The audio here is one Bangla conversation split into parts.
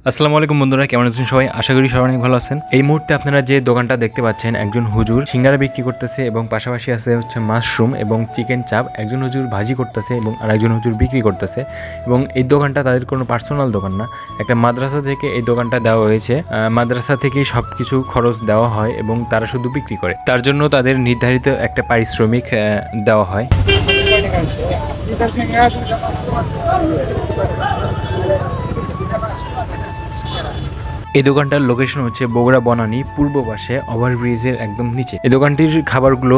আসসালামু আলাইকুম বন্ধুরা, কেমন আছেন সবাই? আশা করি সবাই অনেক ভালো আছেন। এই মুহূর্তে আপনারা যে দোকানটা দেখতে পাচ্ছেন, একজন হুজুর সিঙ্গারা বিক্রি করতেছে এবং পাশাপাশি আছে হচ্ছে মাশরুম এবং চিকেন চাপ। একজন হুজুর ভাজি করতেছে এবং আরেকজন হুজুর বিক্রি করতেছে। এবং এই দোকানটা তাদের কোনো পার্সোনাল দোকান না, একটা মাদ্রাসা থেকে এই দোকানটা দেওয়া হয়েছে। মাদ্রাসা থেকেই সব কিছু খরচ দেওয়া হয় এবং তারা শুধু বিক্রি করে, তার জন্য তাদের নির্ধারিত একটা পারিশ্রমিক দেওয়া হয়। এই দোকানটার লোকেশন হচ্ছে বগুড়া বনানী পূর্ব পাশে ওভারব্রিজের একদম নিচে। এই দোকানটির খাবারগুলো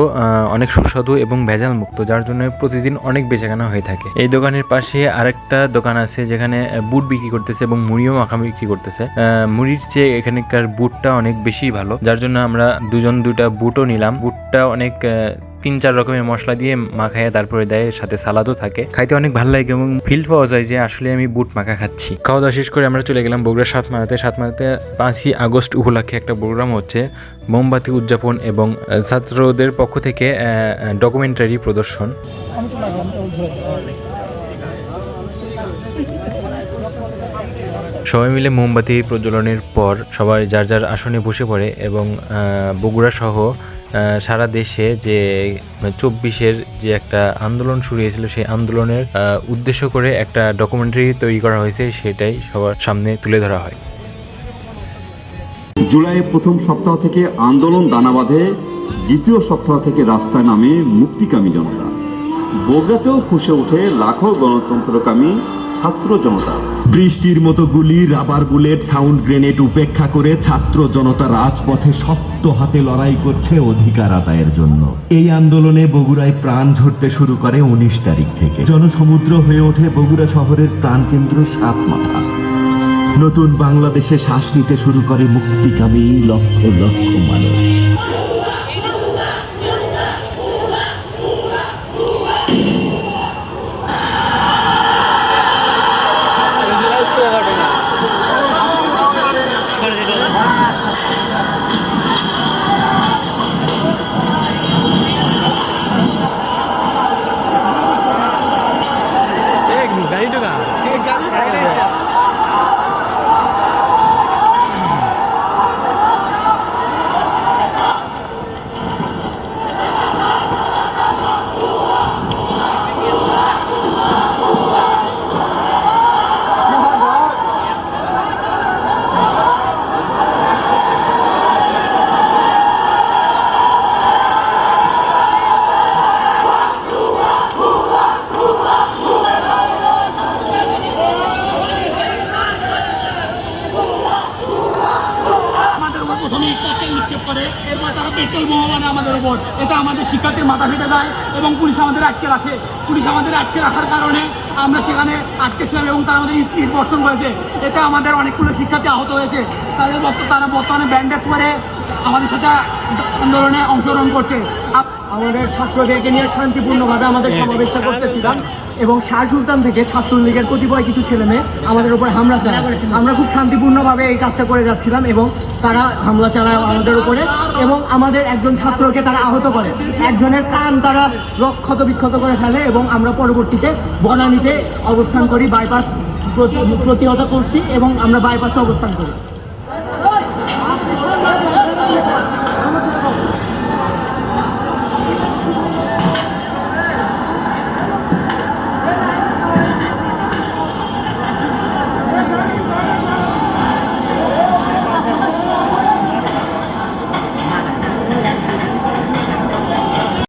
অনেক সুস্বাদু এবং ভেজাল মুক্ত, যার জন্য প্রতিদিন অনেক বেচাকেনা হয়ে থাকে। এই দোকানের পাশে আরেকটা দোকান আছে যেখানে বুট বিক্রি করতেছে এবং মুড়িও মাখা বিক্রি করতেছে। মুড়ির চেয়ে এখানকার বুটটা অনেক বেশি ভালো, যার জন্য আমরা দুইটা বুটও নিলাম। বুটটা অনেক 3-4 রকমের মশলা দিয়ে মাখায় তারপরে দেয়, সাথে সালাদও থাকে। খাইতে অনেক ভালো লাগে এবং ফিল পাওয়া যায় যে আসলে আমি বুট মাখা খাচ্ছি। খাওয়া দাওয়া শেষ করে আমরা চলে গেলাম বগুড়া সাতমারাতে। 5ই আগস্ট উপলক্ষে একটা প্রোগ্রাম হচ্ছে, মোমবাতি উদযাপন এবং ছাত্রদের পক্ষ থেকে ডকুমেন্টারি প্রদর্শন। সবাই মিলে মোমবাতি প্রজ্বলনের পর সবাই যার যার আসনে বসে পড়ে এবং বগুড়া সহ সারা দেশে যে 24-এর যে একটা আন্দোলন শুরু হয়েছিল, সেই আন্দোলনের উদ্দেশ্য করে একটা ডকুমেন্টারি তৈরি করা হয়েছে, সেটাই সবার সামনে তুলে ধরা হয়। জুলাইয়ের প্রথম সপ্তাহ থেকে আন্দোলন দানা বাঁধে, দ্বিতীয় সপ্তাহ থেকে রাস্তায় নামে মুক্তিকামী জনতা। বগুড়াতেও ফুঁসে ওঠে লাখো গণতন্ত্রকামী ছাত্র জনতা। বৃষ্টির মতো গুলি, রাবার বুলেট, সাউন্ড গ্রেনেড উপেক্ষা করে ছাত্র জনতা রাজপথে শক্ত হাতে লড়াই করছে অধিকার আদায়ের জন্য। এই আন্দোলনে বগুড়ায় প্রাণ ঝরতে শুরু করে 19 তারিখ থেকে। জনসমুদ্র হয়ে ওঠে বগুড়া শহরের প্রাণকেন্দ্র সাতমাথা। নতুন বাংলাদেশে শ্বাস নিতে শুরু করে মুক্তিকামী লক্ষ লক্ষ মানুষ। পেট্রোল বোমা মানে আমাদের উপর, এটা আমাদের শিক্ষার্থীর মাথা ফেটে যায় এবং পুলিশ আমাদের আটকে রাখে। পুলিশ আমাদের আটকে রাখার কারণে আমরা সেখানে আটকেছিলাম এবং তারা আমাদের ইট বর্ষণ করেছে। এতে আমাদের অনেকগুলো শিক্ষার্থী আহত হয়েছে। তারা বর্তমানে ব্যান্ডেজ করে আমাদের সাথে আন্দোলনে অংশগ্রহণ করছে। আমাদের ছাত্রদেরকে নিয়ে শান্তিপূর্ণভাবে আমাদের সমাবেশটা করতেছিলাম এবং শাহ সুলতান থেকে ছাত্রলীগের কতিপয় কিছু ছেলেমেয়ে আমাদের উপর হামলা চালায়। আমরা খুব শান্তিপূর্ণভাবে এই কাজটা করে যাচ্ছিলাম এবং তারা হামলা চালায় আমাদের উপরে এবং আমাদের একজন ছাত্রকে তারা আহত করে। একজনের কান তারা ক্ষত বিক্ষত করে ফেলে এবং আমরা পরবর্তীতে বনানীতে অবস্থান করি, বাইপাস প্রতিহত করছি এবং আমরা বাইপাসে অবস্থান করি।